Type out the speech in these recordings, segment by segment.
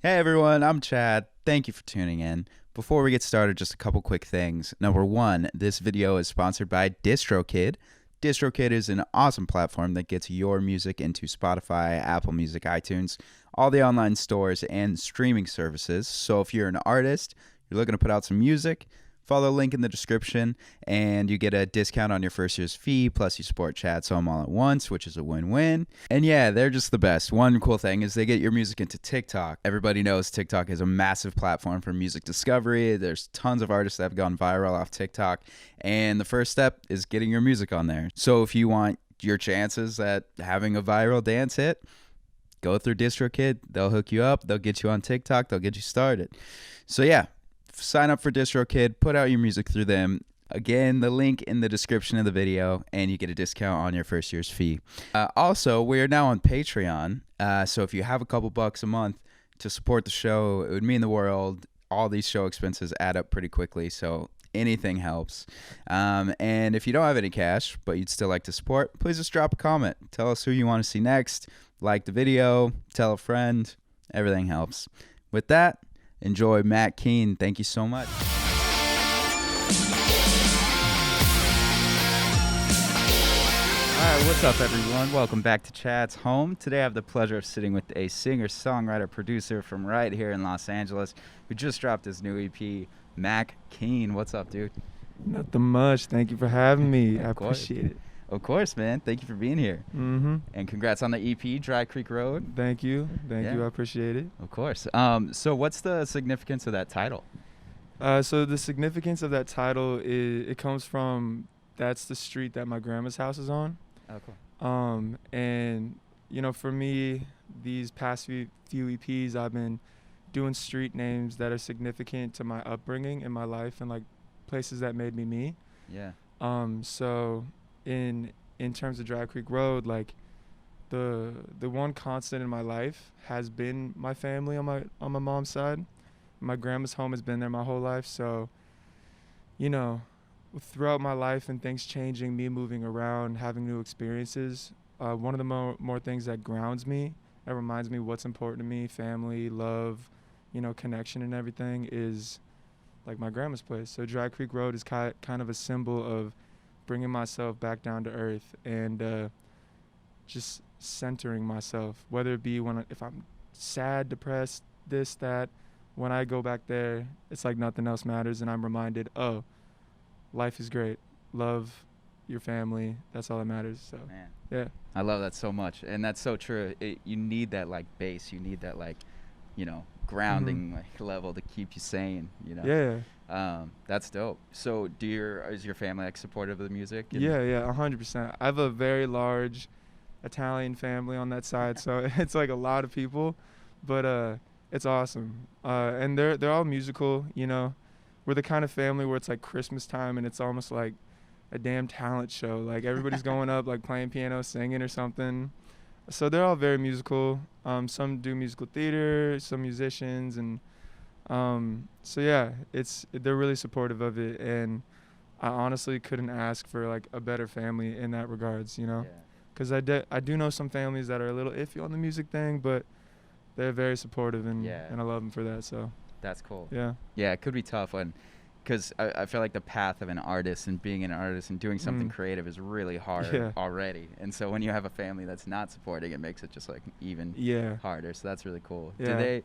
Hey everyone, I'm Chad. Thank you for tuning in. Before we get started, just a couple quick things. Number one, this video is sponsored by DistroKid. DistroKid is an awesome platform that gets your music into Spotify, Apple Music, iTunes, all the online stores and streaming services. So if you're an artist, you're looking to put out some music, follow the link in the description and you get a discount on your first year's fee, plus you support Chad's Home all at once, which is a win-win. And yeah, they're just the best. One cool thing is they get your music into TikTok. Everybody knows TikTok is a massive platform for music discovery. There's tons of artists that have gone viral off TikTok, and the first step is getting your music on there. So if you want your chances at having a viral dance hit, go through DistroKid. They'll hook you up. They'll get you on TikTok. They'll get you started. So yeah, sign up for DistroKid, put out your music through them. Again, the link in the description of the video, and you get a discount on your first year's fee. Also, we are now on Patreon, so if you have a couple bucks a month to support the show, it would mean the world. All these show expenses add up pretty quickly, so anything helps. And if you don't have any cash, but you'd still like to support, please just drop a comment. Tell us who you want to see next. Like the video, tell a friend. Everything helps. With that, enjoy Mack Keane. Thank you so much. All right, what's up, everyone? Welcome back to Chad's Home. Today I have the pleasure of sitting with a singer, songwriter, producer from right here in Los Angeles who just dropped his new EP, Mack Keane. What's up, dude? Nothing much. Thank you for having me. I Of course. appreciate it. Of course, man. Thank you for being here. Mm-hmm. And congrats on the EP, Dry Creek Road. Thank you. Thank Yeah. you. I appreciate it. Of course. So what's the significance of that title? So the significance of that title is it comes from that's the street that my grandma's house is on. Oh, cool. And you know, for me, these past few EPs, I've been doing street names that are significant to my upbringing in my life and like places that made me me. Yeah. So in terms of Dry Creek Road, like the one constant in my life has been my family on my mom's side. My grandma's home has been there my whole life. So, you know, throughout my life and things changing, me moving around, having new experiences, one of the more things that grounds me, that reminds me what's important to me, family, love, you know, connection and everything, is like my grandma's place. So Dry Creek Road is kind of a symbol of bringing myself back down to earth and just centering myself, whether it be if I'm sad, depressed, this, that. When I go back there, it's like nothing else matters, and I'm reminded, oh, life is great. Love your family. That's all that matters. So, Man. yeah. I love that so much, and that's so true. You need that like base. You need that like, grounding like level to keep you sane. Yeah. That's dope. So, is your family like supportive of the music? Yeah, 100%. I have a very large Italian family on that side, so it's like a lot of people, but it's awesome. And they're all musical. You know, we're the kind of family where it's like Christmas time and it's almost like a damn talent show. Like everybody's going up, like playing piano, singing or something. So they're all very musical. Some do musical theater, some musicians, and so yeah, they're really supportive of it, and I honestly couldn't ask for like a better family in that regards, you know, because I do know some families that are a little iffy on the music thing, but they're very supportive, and I love them for that. So That's cool. yeah, it could be tough because I feel like the path of an artist and being an artist and doing something creative is really hard already. And so when you have a family that's not supporting, it makes it just like even harder. So that's really cool. Yeah.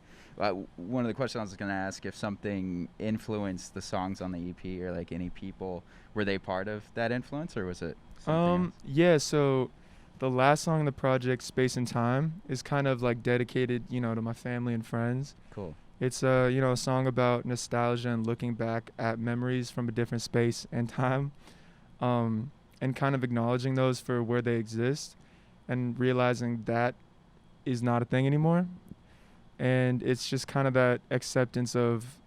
One of the questions I was going to ask, if something influenced the songs on the EP or like any people, were they part of that influence or was it something else? Yeah, so the last song in the project, Space and Time, is kind of like dedicated, you know, to my family and friends. Cool. It's a song about nostalgia and looking back at memories from a different space and time, and kind of acknowledging those for where they exist and realizing that is not a thing anymore. And it's just kind of that acceptance of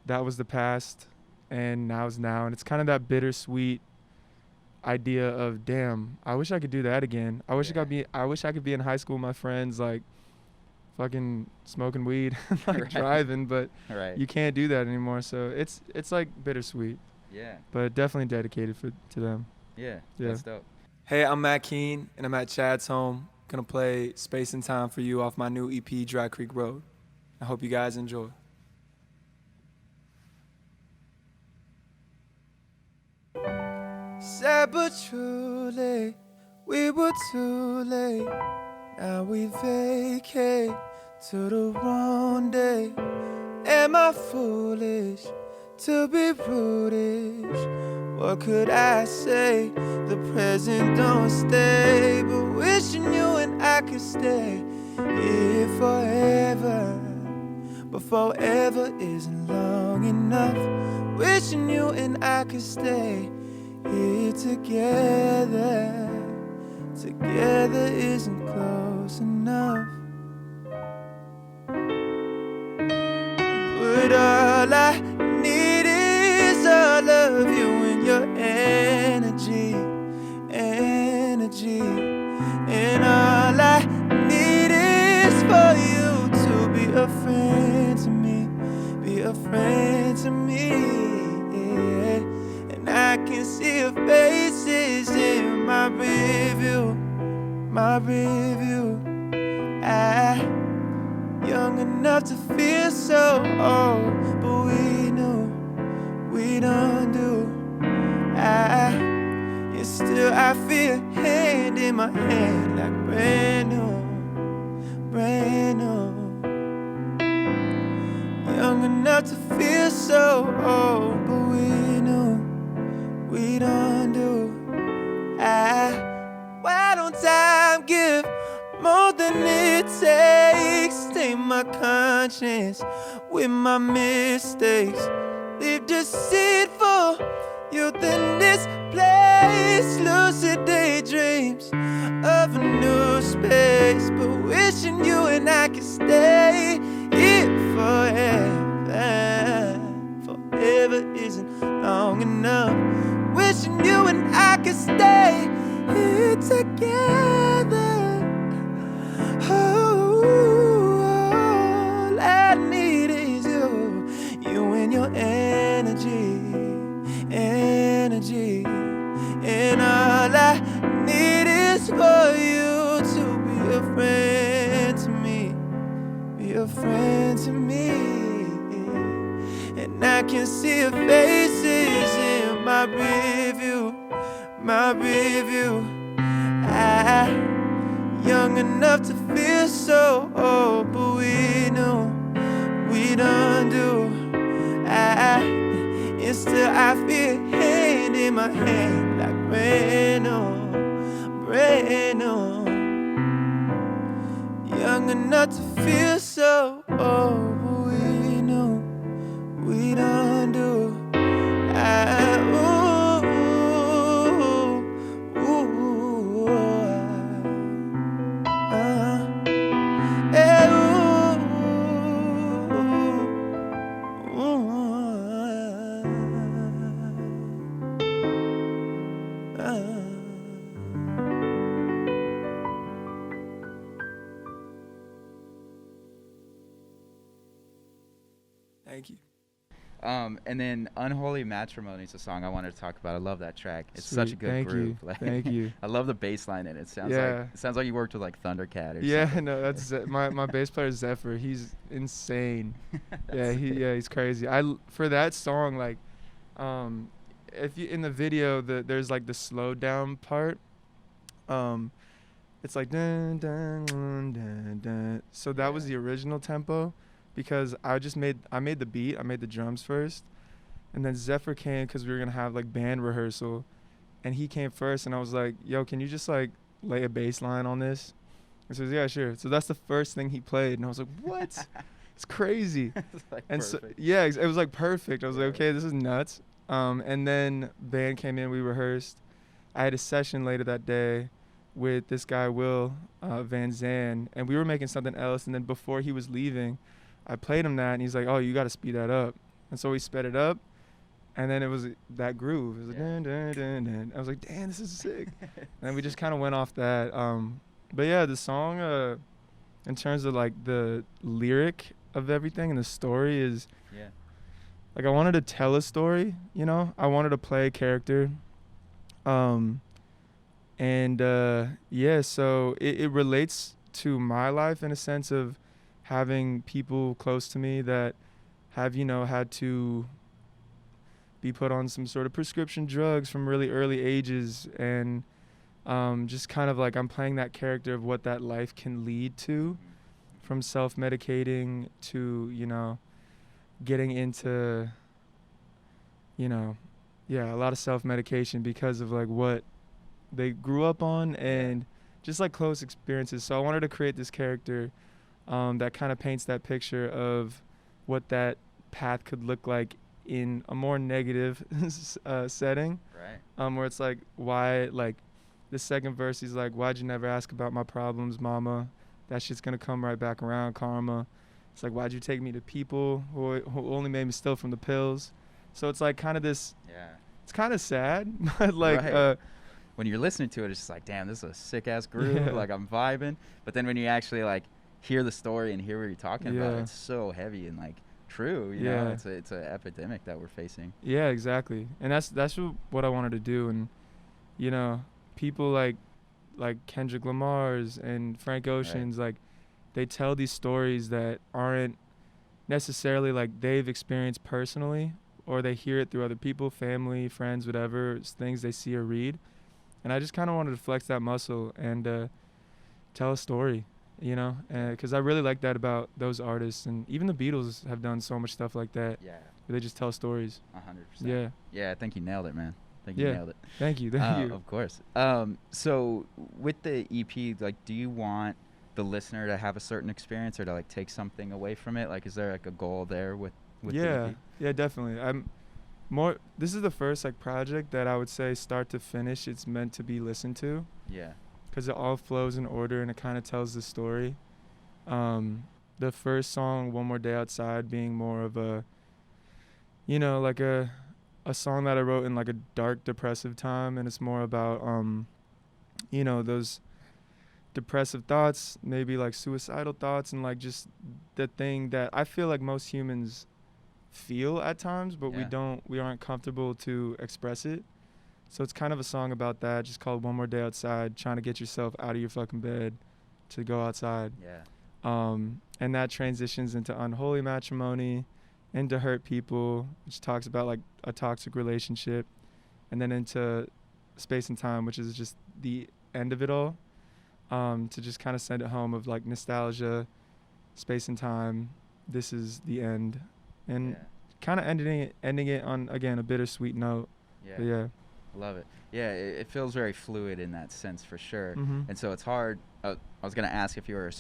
that was the past and now's now. And it's kind of that bittersweet idea of, damn, I wish I could do that again. I wish I could be in high school with my friends, like fucking smoking weed, like driving, but you can't do that anymore. So it's like bittersweet. Yeah. But definitely dedicated to them. Yeah. That's dope. Hey, I'm Mack Keane, and I'm at Chad's Home. Gonna play Space and Time for you off my new EP, Dry Creek Road. I hope you guys enjoy. Sad but truly, we were too late. Now we vacate to the wrong day. Am I foolish to be prudish? What could I say? The present don't stay, but wishing you and I could stay here forever. But forever isn't long enough. Wishing you and I could stay here together. Together isn't close enough. But all I need is all of you and your energy, energy. And all I need is for you to be a friend to me, be a friend to me. And I can see your faces in my review, my review. Young enough to feel so old, but we knew we'd undo. Yet still I feel a hand in my hand like brand new, brand new. Young enough to feel so old, but we knew we'd undo. Why don't time give more than it takes? Tame my conscience with my mistakes. Leave deceitful youth in this place. Lucid daydreams of a new space, but wishing you and I could stay here forever. Forever isn't long enough. Wishing you and I could stay here together. All I need is you, you and your energy, energy. And all I need is for you to be a friend to me, be a friend to me. And I can see your faces in my review, my review. Young enough to feel so old, but we knew we'd undo. And still I feel a hand in my hand like brand new, brand new. Young enough to feel so old, but we knew we'd undo. Thank you. And then Unholy Matrimony is a song I wanted to talk about. I love that track. It's such a good groove. Thank you. I love the bass line in it. It sounds like you worked with like Thundercat or yeah, something. No, that's my bass player Zephyr. He's insane. He's crazy. For that song, like, if you in the video, there's like the slowed down part. It's like dun dun dun dun dun. So that was the original tempo, because I made the beat, I made the drums first, and then Zephyr came because we were gonna have like band rehearsal, and he came first, and I was like, yo, can you just like lay a bass line on this? He says, yeah, sure. So that's the first thing he played, and I was like, what? It's crazy. It's like and perfect. it was like perfect. I was like, okay, this is nuts. And then band came in, we rehearsed. I had a session later that day with this guy Will Van Zandt, and we were making something else, and then before he was leaving, I played him that, and he's like, oh, you got to speed that up. And so we sped it up, and then it was that groove. It was like, dun, dun, dun, dun. I was like, damn, this is sick. And we just kind of went off that. But yeah, the song, in terms of like the lyric of everything and the story is, like, I wanted to tell a story, you know? I wanted to play a character. So it relates to my life in a sense of having people close to me that have, had to be put on some sort of prescription drugs from really early ages, and just kind of like I'm playing that character of what that life can lead to, from self-medicating to, getting into, a lot of self-medication because of like what they grew up on and just like close experiences. So I wanted to create this character that kind of paints that picture of what that path could look like in a more negative setting. Right. Where it's like, why, like, the second verse, he's like, why'd you never ask about my problems, mama? That shit's gonna come right back around, karma. It's like, why'd you take me to people who only made me steal from the pills? So it's like kind of this, it's kind of sad, but like, Right. When you're listening to it, it's just like, damn, this is a sick ass groove. Yeah. Like I'm vibing. But then when you actually like hear the story and hear what you're talking about, Yeah. it's so heavy and like true. You Yeah. know, it's an epidemic that we're facing. Yeah, exactly. And that's what I wanted to do. And people like Kendrick Lamar's and Frank Ocean's, like, they tell these stories that aren't necessarily like they've experienced personally, or they hear it through other people, family, friends, whatever, it's things they see or read. And I just kind of wanted to flex that muscle and tell a story, because I really like that about those artists. And even the Beatles have done so much stuff like that. Yeah. Where they just tell stories. 100%. Yeah. Yeah, I think you nailed it, man. I think you nailed it. Thank you. Of course. So with the EP, like, do you want the listener to have a certain experience or to like take something away from it? Like, is there like a goal there with the EP? Yeah, definitely. This is the first like project that I would say start to finish it's meant to be listened to. Yeah. Because it all flows in order and it kind of tells the story. The first song, One More Day Outside, being more of a, like a song that I wrote in like a dark, depressive time, and it's more about, those depressive thoughts, maybe like suicidal thoughts, and like just the thing that I feel like most humans feel at times, but we aren't comfortable to express it. So it's kind of a song about that, just called One More Day Outside, trying to get yourself out of your fucking bed to go outside. Yeah. And that transitions into Unholy, Matrimony, into Hurt People, which talks about like a toxic relationship, and then into Space and Time, which is just the end of it all, to just kind of send it home of like nostalgia, space and time, this is the end. And kind of ending it on, again, a bittersweet note. Yeah. But yeah. I love it. Yeah, it feels very fluid in that sense for sure. Mm-hmm. And so it's hard. I was going to ask if you were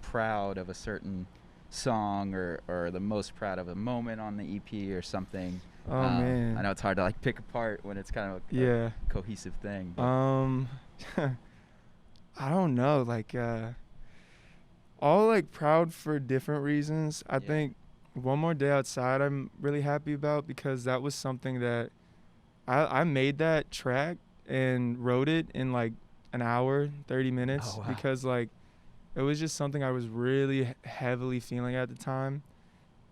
proud of a certain song or the most proud of a moment on the EP or something. Oh, man. I know it's hard to like pick apart when it's kind of a cohesive thing. I don't know. Like, all like proud for different reasons. I think One More Day Outside I'm really happy about, because that was something that I made that track and wrote it in like an hour, 30 minutes. Oh, wow. Because like it was just something I was really heavily feeling at the time,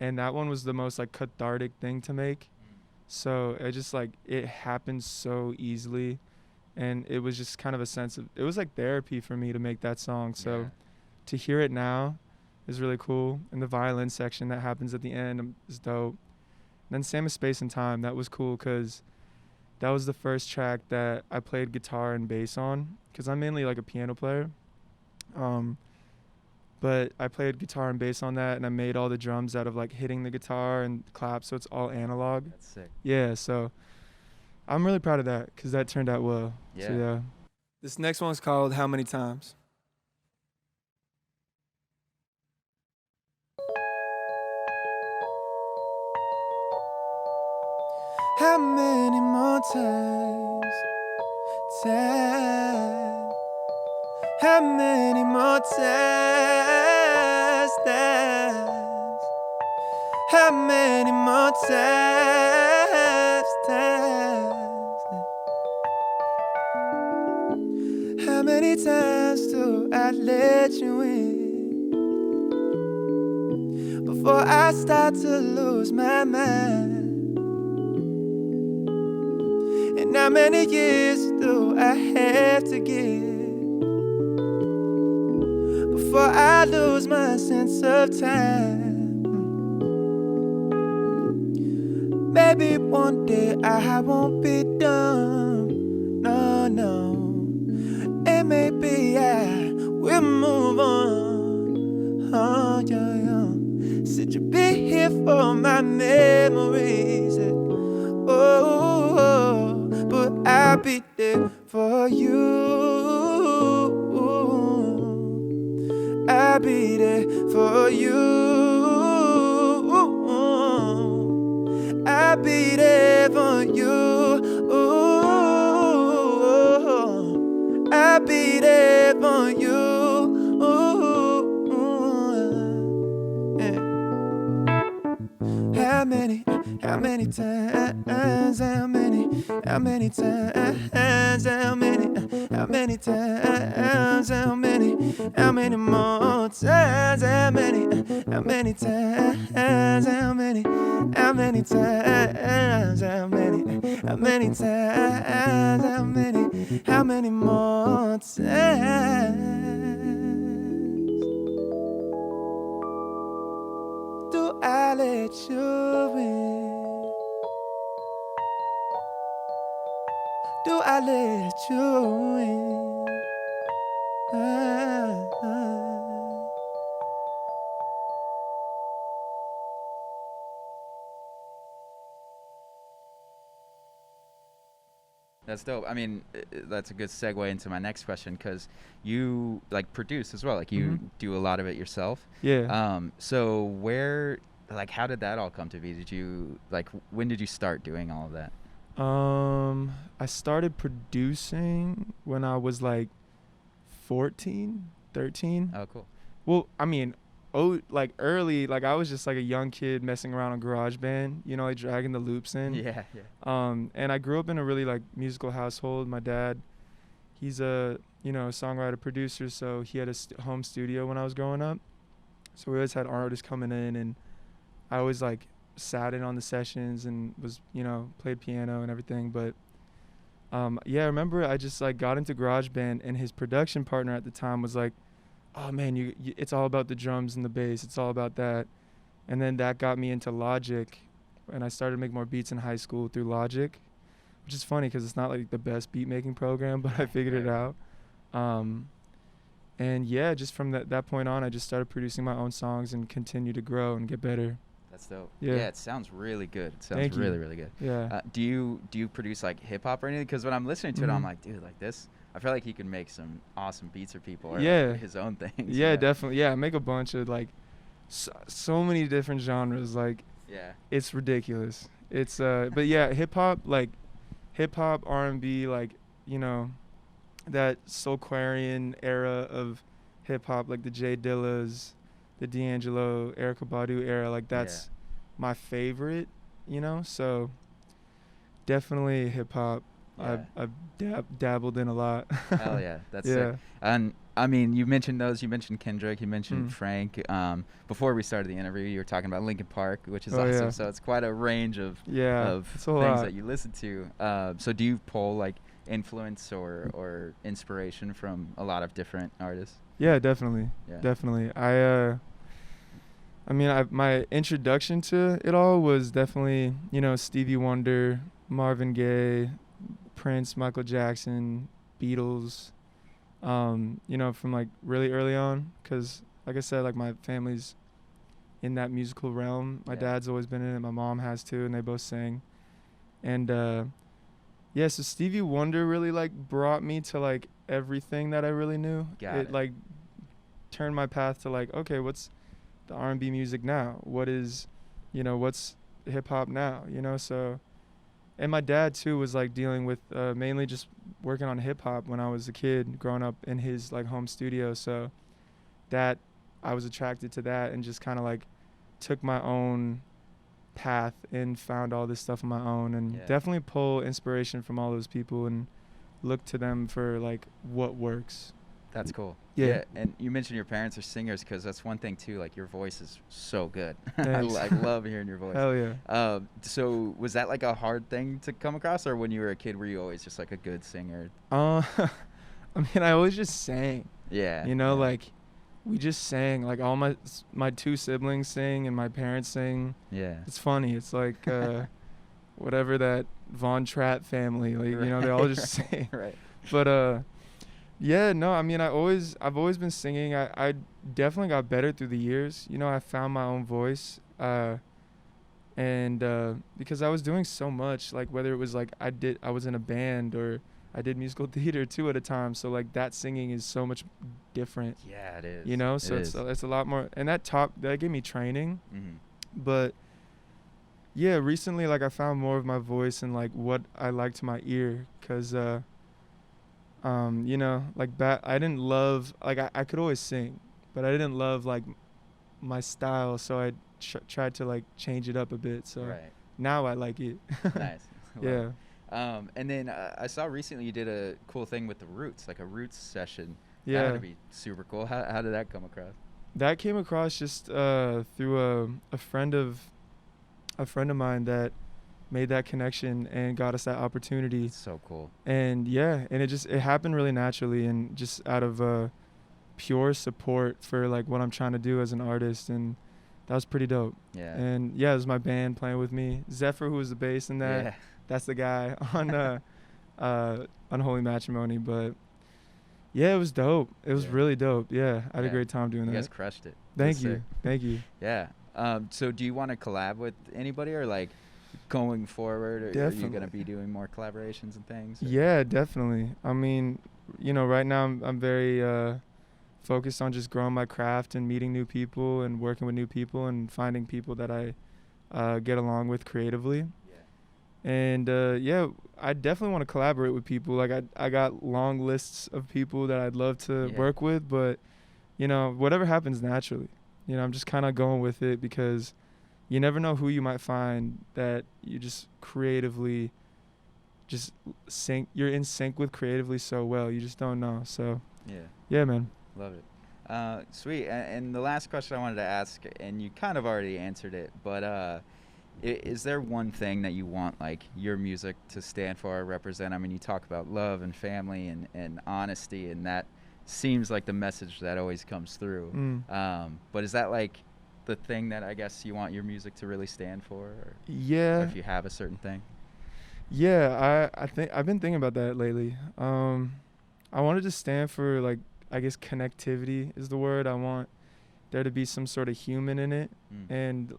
and that one was the most like cathartic thing to make. So it just like it happened so easily, and it was just kind of a sense of, it was like therapy for me to make that song. So to hear it now is really cool, and the violin section that happens at the end is dope. And then same as Space and Time, that was cool because that was the first track that I played guitar and bass on, because I'm mainly like a piano player. But I played guitar and bass on that, and I made all the drums out of like hitting the guitar and claps, so it's all analog. That's sick. Yeah, so I'm really proud of that because that turned out well. Yeah. So yeah. This next one's called How Many Times? How many more times? How many more times? How many more times? How many times do I let you in before I start to lose my mind? And how many years do I have to give before I lose my sense of time. Maybe one day I won't be done. No, no. And maybe I will move on. Oh, yeah, yeah. Said you'll be here for my memories. Oh, but I'll be there for you. I'll be there for you. I'll be there for you. I'll be there for you. Yeah. How many times, how many times, how many times, how many times, how many more times, how many times, how many times, how many times, how many times, how many more times do I let you in? Do I let you in? That's dope. I mean, that's a good segue into my next question, because you like produce as well. Like you do a lot of it yourself. Yeah. So where, like, how did that all come to be? Did you like, when did you start doing all of that? I started producing when I was like 14, 13. Oh, cool. Well, I mean, like early, like I was just like a young kid messing around on GarageBand, you know, like dragging the loops in. Yeah. And I grew up in a really like musical household. My dad, he's a, you know, songwriter, producer, so he had a home studio when I was growing up. So we always had artists coming in, and I always like sat in on the sessions and was, you know, played piano and everything. But yeah, I remember I just like got into GarageBand, and his production partner at the time was like, oh man, you it's all about the drums and the bass. It's all about that. And then that got me into Logic, and I started to make more beats in high school through Logic, which is funny because it's not like the best beat making program, but I figured it out. And yeah, just from that point on, I just started producing my own songs and continue to grow and get better. That's dope. Yeah. It sounds really good. It sounds Thank you. really, really good. Yeah. Do you produce like hip hop or anything? Because when I'm listening to it, I'm like, dude, like this, I feel like he could make some awesome beats for people, or like his own things. Yeah, you know? definitely. Yeah, I make a bunch of like so many different genres. Like, it's ridiculous. It's but yeah, hip hop, R&B, like, you know, that Soulquarian era of hip hop, like the J Dillas, the D'Angelo, Erykah Badu era, like that's my favorite, you know. So definitely hip hop. I've dabbled in a lot. Hell yeah, that's sick. And I mean, you mentioned those. You mentioned Kendrick. You mentioned Frank. Before we started the interview, you were talking about Linkin Park, which is awesome. Yeah. So it's quite a range of things that you listen to. So do you pull like influence or inspiration from a lot of different artists? Yeah, definitely. Definitely. I mean, my introduction to it all was definitely, you know, Stevie Wonder, Marvin Gaye, Prince, Michael Jackson, Beatles, you know, from like really early on, because like I said, like my family's in that musical realm. My dad's always been in it, my mom has too, and they both sing. And so Stevie Wonder really like brought me to like everything that I really knew. It like turned my path to like, okay, what's the R&B music now? What is, you know, what's hip hop now, you know? So, and my dad too was like dealing with mainly just working on hip hop when I was a kid, growing up in his like home studio. So that I was attracted to that and just kind of like took my own path and found all this stuff on my own, and definitely pull inspiration from all those people and look to them for like what works. That's cool. Yeah. And you mentioned your parents are singers, because that's one thing too, like your voice is so good. I love hearing your voice. Hell yeah. So was that like a hard thing to come across, or when you were a kid were you always just like a good singer? I mean, I always just sang. Yeah. You know, like we just sang. Like all my two siblings sing and my parents sing. Yeah. It's funny. It's like whatever that Von Trapp family, like you know, they all just sing. Right. But yeah, no, I mean, I've always been singing. I definitely got better through the years. You know, I found my own voice. And because I was doing so much, like whether it was like I was in a band or I did musical theater too at a time. So like that singing is so much different. Yeah, it is. You know, so it's a lot more. And that gave me training. Mm-hmm. But yeah, recently like I found more of my voice and like what I like to my ear, cause you know, like I didn't love, like I could always sing, but I didn't love like my style, so I tried to like change it up a bit. So Right. now I like it. Nice. Yeah. And then I saw recently you did a cool thing with the Roots, like a Roots session. Yeah. That had to be super cool. How did that come across? That came across just through a friend of mine that made that connection and got us that opportunity. It's so cool. And yeah, and it happened really naturally and just out of pure support for like what I'm trying to do as an artist, and that was pretty dope. Yeah. And yeah, it was my band playing with me. Zephyr, who was the bass in that. Yeah. That's the guy on Unholy Matrimony. But yeah, it was dope. It was really dope. Yeah, I had a great time doing that. You guys crushed it. Thank you. Thank you. Yeah. So do you want to collab with anybody, or like going forward, or are you going to be doing more collaborations and things? Or? Yeah, definitely. I mean, you know, right now I'm very focused on just growing my craft and meeting new people and working with new people and finding people that I get along with creatively. And yeah, I definitely want to collaborate with people. Like I got long lists of people that I'd love to work with, but you know, whatever happens naturally. You know, I'm just kind of going with it because you never know who you might find that you just creatively just you're in sync with creatively so well. You just don't know. So yeah, man. Love it. Sweet. And the last question I wanted to ask, and you kind of already answered it, but is there one thing that you want like your music to stand for or represent? I mean, you talk about love and family and honesty, and that seems like the message that always comes through. But is that like the thing that I guess you want your music to really stand for? Or if you have a certain thing? Yeah, I think I've been thinking about that lately. I wanted to stand for like, I guess connectivity is the word. I want there to be some sort of human in it, and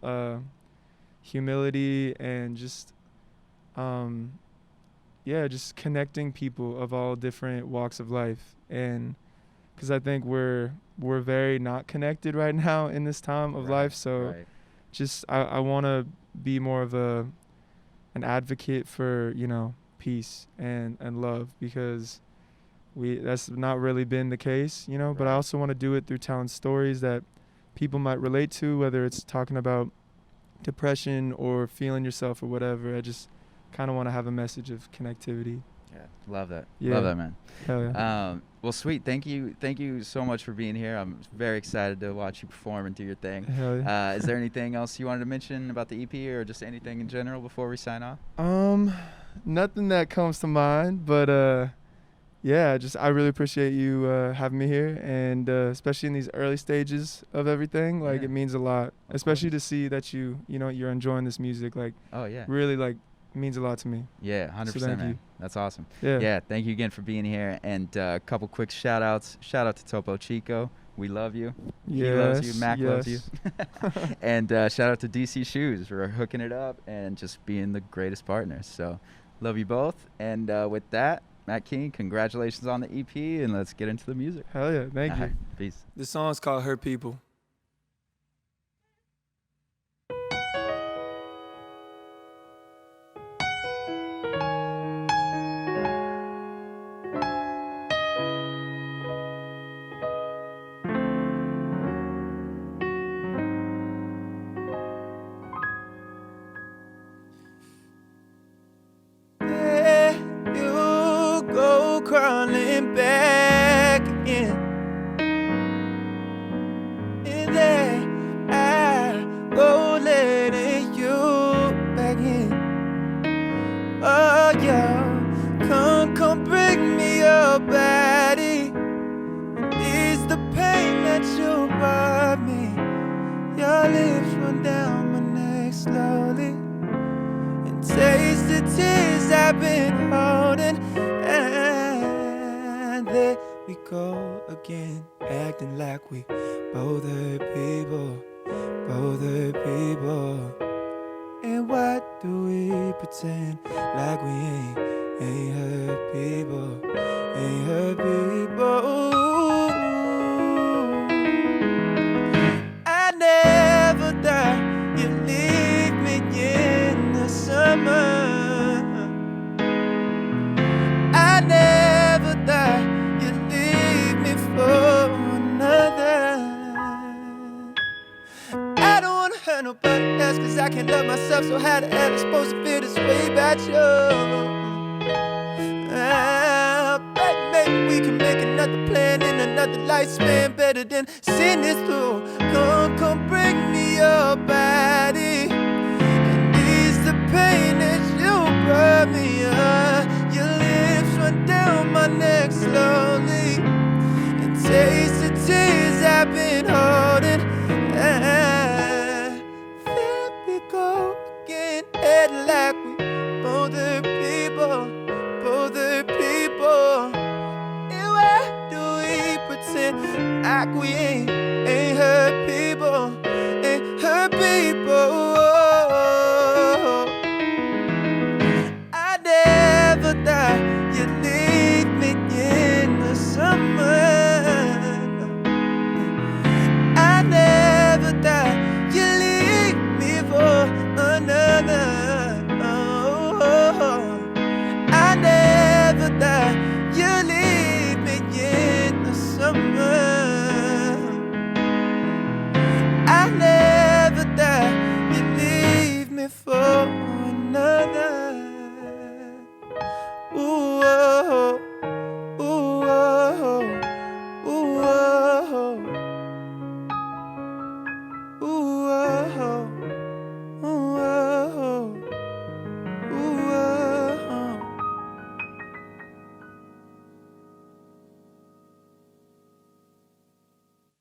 humility, and just just connecting people of all different walks of life. And because I think we're very not connected right now in this time of life. So just I want to be more of an advocate for, you know, peace and love, because that's not really been the case, you know. But I also want to do it through telling stories that people might relate to, whether it's talking about depression or feeling yourself or whatever. I just kind of want to have a message of connectivity. Yeah, love that. Yeah. Love that, man. Hell yeah. Well, sweet. Thank you so much for being here. I'm very excited to watch you perform and do your thing. Hell yeah. Is there anything else you wanted to mention about the EP, or just anything in general before we sign off? Nothing that comes to mind, but yeah, I really appreciate you having me here, and especially in these early stages of everything. Like it means a lot, especially to see that you're enjoying this music. Like really like means a lot to me. Yeah, 100%, so man. That's awesome. Yeah, thank you again for being here. And a couple quick shout outs. Shout out to Topo Chico. We love you. He loves you. Mac loves you. And shout out to DC Shoes for hooking it up and just being the greatest partners. So love you both. And with that, Mack Keane, congratulations on the EP, and let's get into the music. Hell yeah. Thank you. Peace. This song's called Hurt People. Crawling back again, run down my neck slowly and taste the tears I've been holding. And there we go again, acting like we both hurt people, both hurt people. And why do we pretend like we ain't hurt people, ain't hurt people? I never thought you'd leave me in the summer. I never thought you'd leave me for another. I don't wanna hurt nobody else, cause I can't love myself. So how the hell am I supposed to feel this way about you? Maybe we can make another plan in another lifespan, better than seeing this through. Come bring me your body and ease the pain that you brought me. Your lips run down my neck slowly and taste the tears I've been holding. There we go again, head like we both hurt people, both hurt people. And why do we pretend like we ain't hurt people, ain't hurt people? I never thought you'd leave me in the summer. I never thought you'd leave me for another. I never thought you'd leave me in the summer. I never thought you'd leave me for another. Ooh.